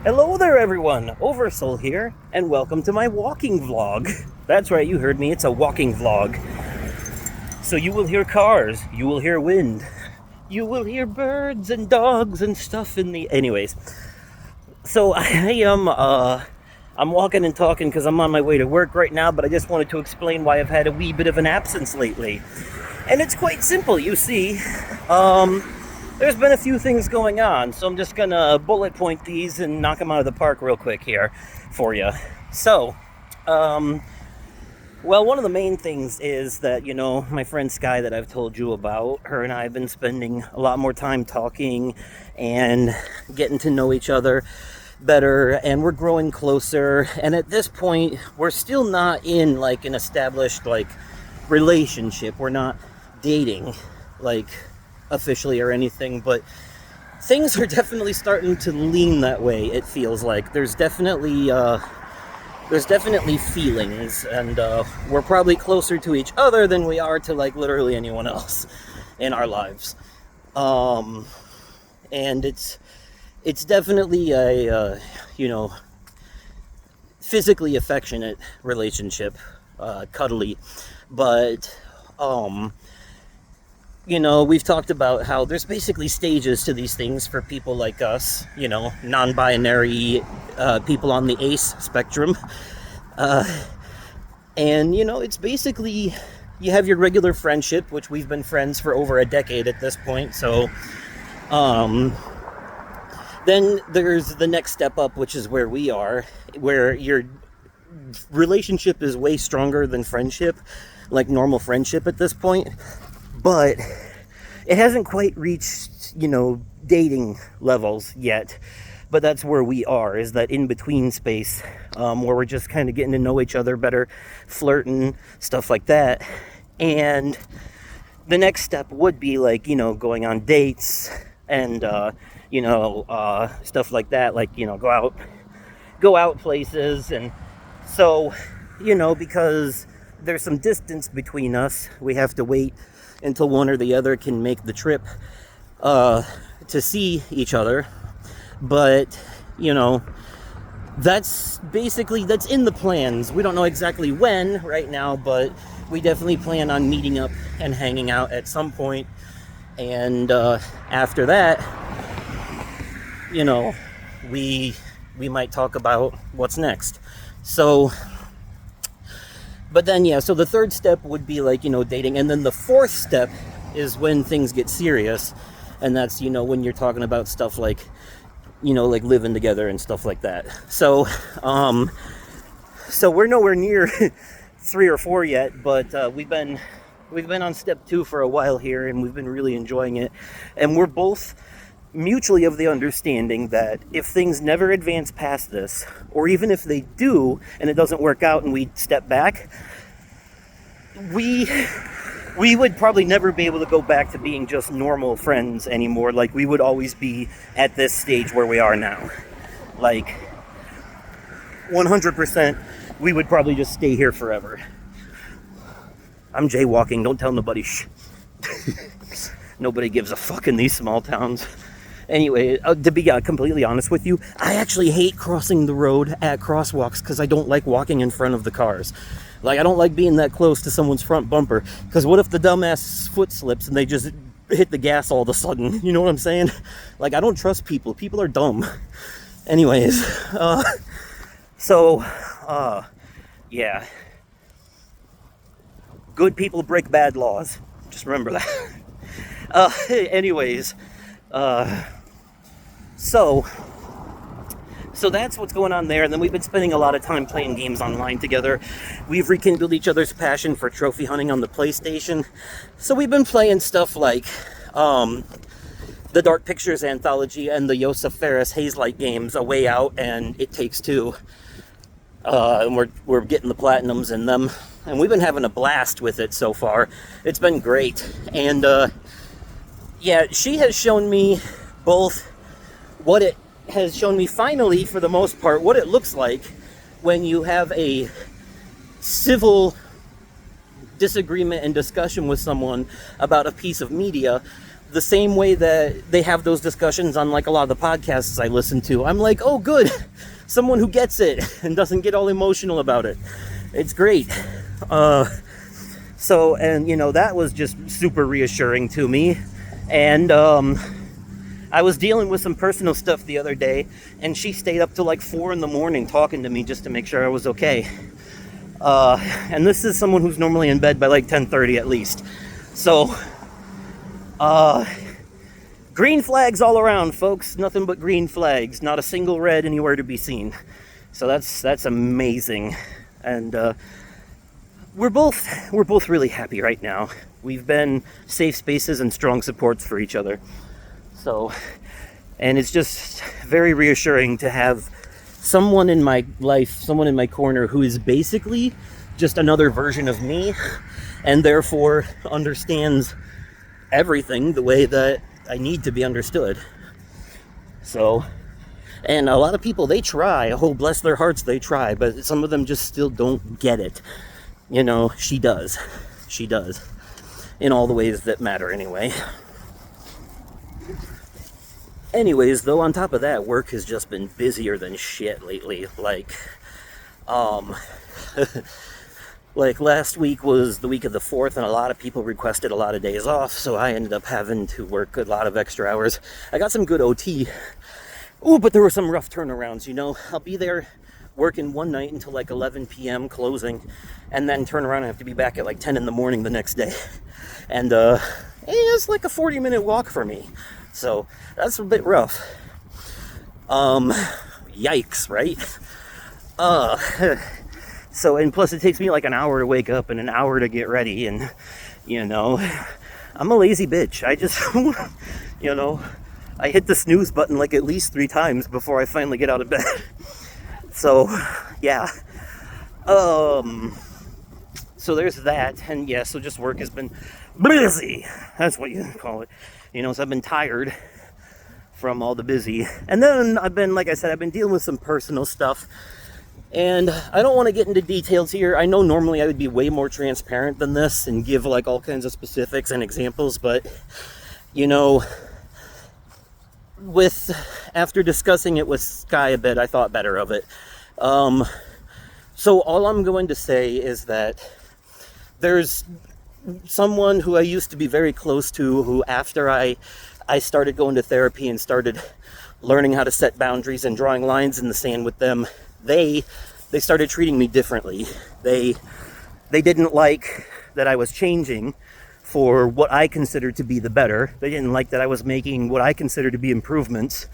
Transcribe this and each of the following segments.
Hello there, everyone. Oversoul here, and welcome to my walking vlog. That's right, you heard me. It's a walking vlog. So you will hear cars, you will hear wind, you will hear birds and dogs and stuff in the. Anyways, so I'm walking and talking because I'm on my way to work right now, but I just wanted to explain why I've had a wee bit of an absence lately. And it's quite simple, you see. There's been a few things going on, so I'm just gonna bullet point these and knock them out of the park real quick here for you. So, um, well, one of the main things is that, my friend Sky that I've told you about, her and I have been spending a lot more time talking and getting to know each other better, and we're growing closer. And at this point, we're still not in like an established like relationship. We're not dating like officially or anything, but things are definitely starting to lean that way. It feels like there's definitely feelings, and we're probably closer to each other than we are to like literally anyone else in our lives. um and it's definitely a physically affectionate relationship, cuddly, but um we've talked about how there's basically stages to these things for people like us, non-binary people on the ace spectrum. Uh, and, it's basically you have your regular friendship, which we've been friends for over a decade at this point. So um, then there's the next step up, which is where we are, where your relationship is way stronger than friendship, like normal friendship at this point. But it hasn't quite reached, dating levels yet. But that's where we are, is that in between space, where we're just kind of getting to know each other better, flirting, stuff like that. And the next step would be like, going on dates and, stuff like that, like, go out places. And so, because there's some distance between us, we have to wait until one or the other can make the trip to see each other. But that's in the plans. We don't know exactly when right now, but we definitely plan on meeting up and hanging out at some point. And after that, we we might talk about what's next. So, but then, yeah, so the third step would be like, dating. And then the fourth step is when things get serious. And that's, when you're talking about stuff like, like living together and stuff like that. So, so we're nowhere near 3 or 4 yet, but we've been on step 2 for a while here, and we've been really enjoying it. And we're both mutually of the understanding that if things never advance past this, or even if they do and it doesn't work out and we step back, we would probably never be able to go back to being just normal friends anymore. Like, we would always be at this stage where we are now. Like, 100%, we would probably just stay here forever. I'm jaywalking, don't tell nobody. Shh. Nobody gives a fuck in these small towns. Anyway, to be completely honest with you, I actually hate crossing the road at crosswalks because I don't like walking in front of the cars. Like, I don't like being that close to someone's front bumper, because what if the dumbass foot slips and they just hit the gas all of a sudden? You know what I'm saying? Like, I don't trust people. People are dumb. Anyways, yeah. Good people break bad laws. Just remember that. Anyways, so that's what's going on there. And then we've been spending a lot of time playing games online together. We've rekindled each other's passion for trophy hunting on the PlayStation. So we've been playing stuff like the Dark Pictures Anthology and the Joseph Ferris Hazelight games, A Way Out and It Takes Two. And we're getting the platinums in them. And we've been having a blast with it so far. It's been great. And yeah, she has shown me both what it has shown me finally, for the most part, what it looks like when you have a civil disagreement and discussion with someone about a piece of media, the same way that they have those discussions on like a lot of the podcasts I listen to. I'm like, oh, good. Someone who gets it and doesn't get all emotional about it. It's great. So, and you know, that was just super reassuring to me. And I was dealing with some personal stuff the other day, and she stayed up till like 4 a.m. talking to me just to make sure I was okay. And this is someone who's normally in bed by like 10:30 at least. So, green flags all around, folks. Nothing but green flags. Not a single red anywhere to be seen. So that's amazing. And we're both really happy right now. We've been safe spaces and strong supports for each other. So, and it's just very reassuring to have someone in my life, someone in my corner who is basically just another version of me, and therefore understands everything the way that I need to be understood. So, and a lot of people, they try, oh bless their hearts, they try, but some of them just still don't get it. You know, she does, in all the ways that matter anyway. Anyways, though, on top of that, work has just been busier than shit lately. Like last week was the week of the 4th, and a lot of people requested a lot of days off, so I ended up having to work a lot of extra hours. I got some good OT. Ooh, but there were some rough turnarounds, you know. I'll be there working one night until like 11 p.m. closing, and then turn around and have to be back at like 10 a.m. the next day. And it's like a 40-minute walk for me. So that's a bit rough. Yikes, right? So, and plus it takes me like an hour to wake up and an hour to get ready, and, you know, I'm a lazy bitch. I just, you know, I hit the snooze button like at least 3 times before I finally get out of bed. So, yeah. So there's that, and yeah, so just work has been busy. That's what you call it. You know, so I've been tired from all the busy. And then I've been, like I said, I've been dealing with some personal stuff. And I don't want to get into details here. I know normally I would be way more transparent than this and give like all kinds of specifics and examples, but, you know, after discussing it with Sky a bit, I thought better of it. So all I'm going to say is that there's someone who I used to be very close to, who after I started going to therapy and started learning how to set boundaries and drawing lines in the sand with them, they started treating me differently. They didn't like that I was changing for what I considered to be the better. They didn't like that I was making what I considered to be improvements.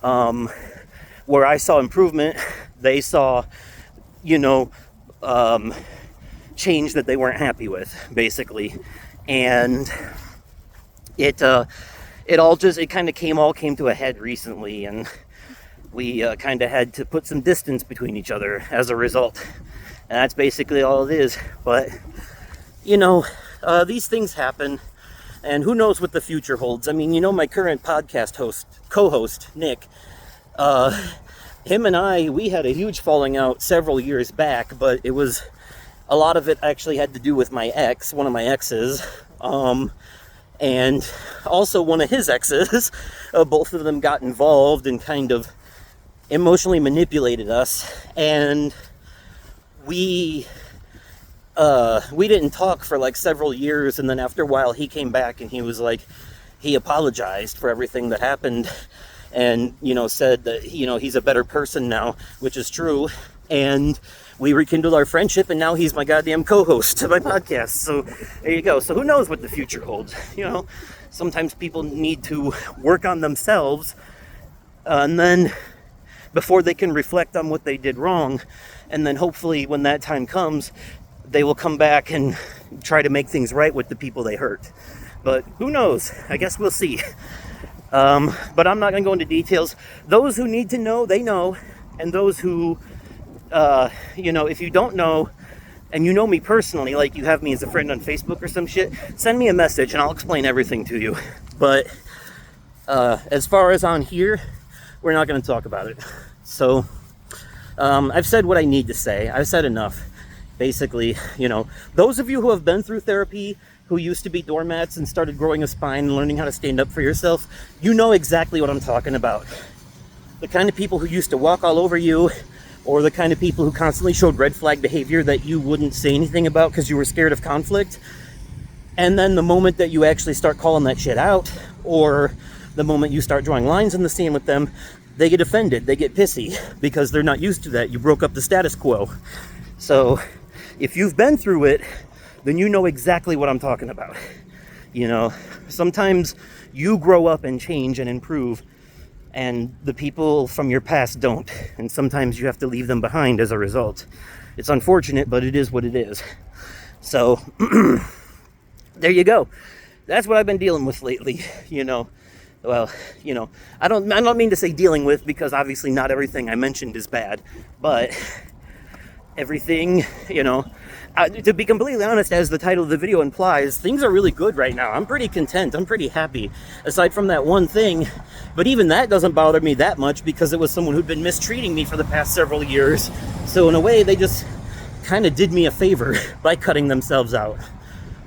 Where I saw improvement, they saw, you know, change that they weren't happy with, basically. And it kind of came to a head recently, and we kind of had to put some distance between each other as a result. And that's basically all it is. But, you know, these things happen, and who knows what the future holds. I mean, you know, my current podcast co-host, Nick, him and I, we had a huge falling out several years back, but a lot of it actually had to do with my ex, one of my exes, and also one of his exes. Both of them got involved and kind of emotionally manipulated us, and we didn't talk for like several years. And then after a while he came back and he was like, he apologized for everything that happened, and, you know, said that, you know, he's a better person now, which is true. And we rekindled our friendship, and now he's my goddamn co-host of my podcast. So there you go. So who knows what the future holds? You know, sometimes people need to work on themselves, and then before they can reflect on what they did wrong, and then hopefully when that time comes, they will come back and try to make things right with the people they hurt. But who knows? I guess we'll see. But I'm not going to go into details. Those who need to know, they know. And those who, you know, if you don't know, and you know me personally, like you have me as a friend on Facebook or some shit, send me a message and I'll explain everything to you. But as far as on here, we're not going to talk about it. So I've said what I need to say. I've said enough. Basically, you know, those of you who have been through therapy, who used to be doormats and started growing a spine and learning how to stand up for yourself, you know exactly what I'm talking about. The kind of people who used to walk all over you, or the kind of people who constantly showed red flag behavior that you wouldn't say anything about because you were scared of conflict. And then the moment that you actually start calling that shit out, or the moment you start drawing lines in the sand with them, they get offended, they get pissy, because they're not used to that. You broke up the status quo. So if you've been through it, then you know exactly what I'm talking about. You know, sometimes you grow up and change and improve, and the people from your past don't. And sometimes you have to leave them behind as a result. It's unfortunate, but it is what it is. So there you go. That's what I've been dealing with lately, you know. Well, you know, I don't mean to say dealing with, because obviously not everything I mentioned is bad, but everything, you know, to be completely honest, as the title of the video implies, things are really good right now. I'm pretty content. I'm pretty happy, aside from that one thing. But even that doesn't bother me that much, because it was someone who'd been mistreating me for the past several years. So in a way, they just kind of did me a favor by cutting themselves out.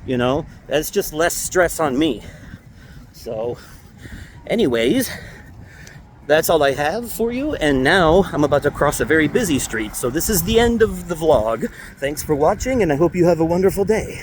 You know, that's just less stress on me. So anyways, that's all I have for you, and now I'm about to cross a very busy street, so this is the end of the vlog. Thanks for watching, and I hope you have a wonderful day.